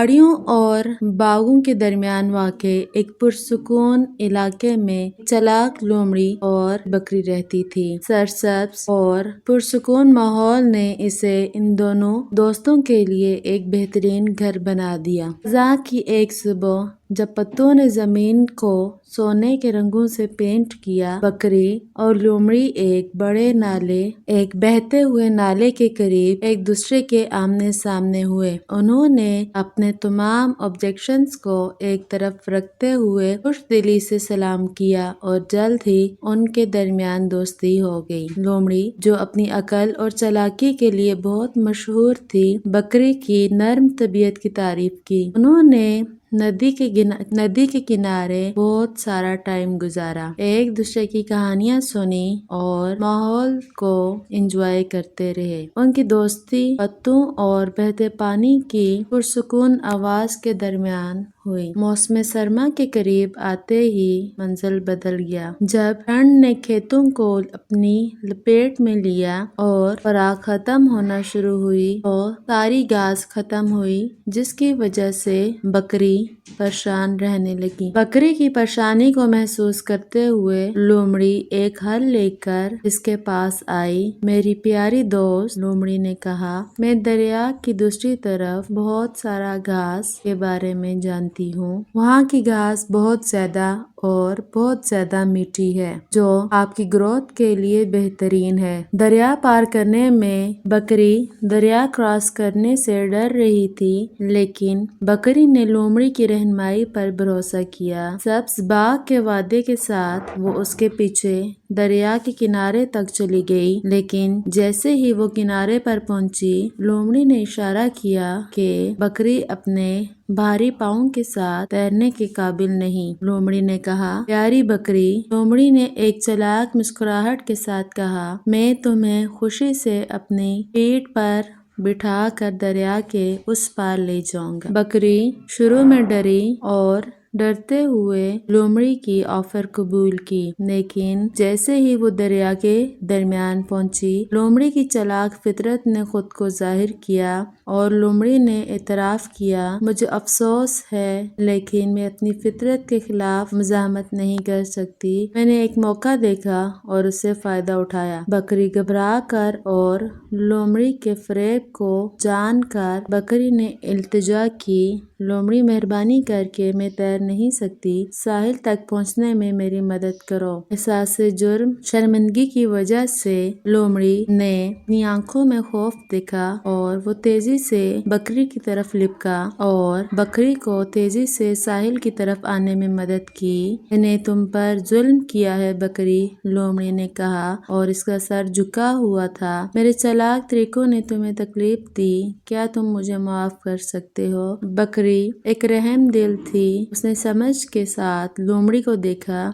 पहाड़ियों और बागों के दरमियान वाक़े एक पुरसुकून इलाके में चालाक लोमड़ी और बकरी रहती थी। सरसब्ज और पुरसुकून माहौल ने इसे इन दोनों दोस्तों के लिए एक बेहतरीन घर बना दिया। ख़ज़ां की एक सुबह जब पत्तों ने ज़मीन को सोने के रंगों से पेंट किया, बकरी और लोमड़ी एक बड़े नाले, एक बहते हुए नाले के करीब एक दूसरे के आमने सामने हुए। उन्होंने अपने तमाम ऑब्जेक्शंस को एक तरफ रखते हुए खुशदिली से सलाम किया और जल्द ही उनके दरमियान दोस्ती हो गई। लोमड़ी, जो अपनी अकल और चालाकी के लिए बहुत मशहूर थी, बकरी की नर्म तबीयत की तारीफ की। उन्होंने नदी के किनारे बहुत सारा टाइम गुजारा, एक दूसरे की कहानियां सुनी और माहौल को एंजॉय करते रहे। उनकी दोस्ती पत्तों और बहते पानी की पुरसुकून आवाज के दरमियान हुई। मौसम सरमा के करीब आते ही मंजर बदल गया। जब ठंड ने खेतों को अपनी लपेट में लिया और पराग खत्म होना शुरू हुई और सारी घास खत्म हुई, जिसकी वजह से बकरी परेशान रहने लगी। बकरी की परेशानी को महसूस करते हुए लोमड़ी एक हल लेकर इसके पास आई। मेरी प्यारी दोस्त, लोमड़ी ने कहा, मैं दरिया की दूसरी तरफ बहुत सारा घास के बारे में जानती हूँ। वहाँ की घास बहुत ज्यादा मीठी है, जो आपकी ग्रोथ के लिए बेहतरीन है। दरिया पार करने में बकरी दरिया क्रॉस करने से डर रही थी, लेकिन बकरी ने लोमड़ी की रहनुमाई पर भरोसा किया। सब्ज बाग के वादे के साथ वो उसके पीछे दरिया के किनारे तक चली गई, लेकिन जैसे ही वो किनारे पर पहुंची, लोमड़ी ने इशारा किया कि बकरी अपने भारी पाँव के साथ तैरने के काबिल नहीं। लोमड़ी ने कहा, प्यारी बकरी। लोमड़ी ने एक चालाक मुस्कुराहट के साथ कहा, मैं तुम्हें खुशी से अपनी पीठ पर बिठा कर दरिया के उस पार ले जाऊंगा। बकरी शुरू में डरी और डरते हुए लोमड़ी की ऑफर कबूल की, लेकिन जैसे ही वो दरिया के दरमियान पहुंची, लोमड़ी की चालाक फितरत ने खुद को जाहिर किया और लोमड़ी ने एतराफ किया, मुझे अफसोस है, लेकिन मैं अपनी फितरत के खिलाफ मज़ाहमत नहीं कर सकती। मैंने एक मौका देखा और उससे फायदा उठाया। बकरी घबरा कर और लोमड़ी के फरेब को जानकर बकरी ने इल्तिजा की, लोमड़ी, मेहरबानी करके मैं तैर नहीं सकती, साहिल तक पहुंचने में मेरी मदद करो। एहसास जुर्म शर्मिंदगी की वजह से लोमड़ी ने अपनी आंखों में खौफ देखा और वो तेजी से बकरी की तरफ लिपका और बकरी को तेजी से साहिल की तरफ आने में मदद की। मैंने तुम पर जुल्म किया है बकरी, लोमड़ी ने कहा और इसका सर झुका हुआ था। मेरे चालाक तरीकों ने तुम्हें तकलीफ दी, क्या तुम मुझे माफ कर सकते हो? बकरी एक रहम दिल थी, उसने समझ के साथ लोमड़ी को देखा।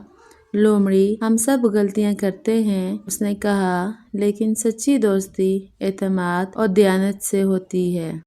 लोमड़ी, हम सब गलतियां करते हैं, उसने कहा, लेकिन सच्ची दोस्ती एतमाद और दयानत से होती है।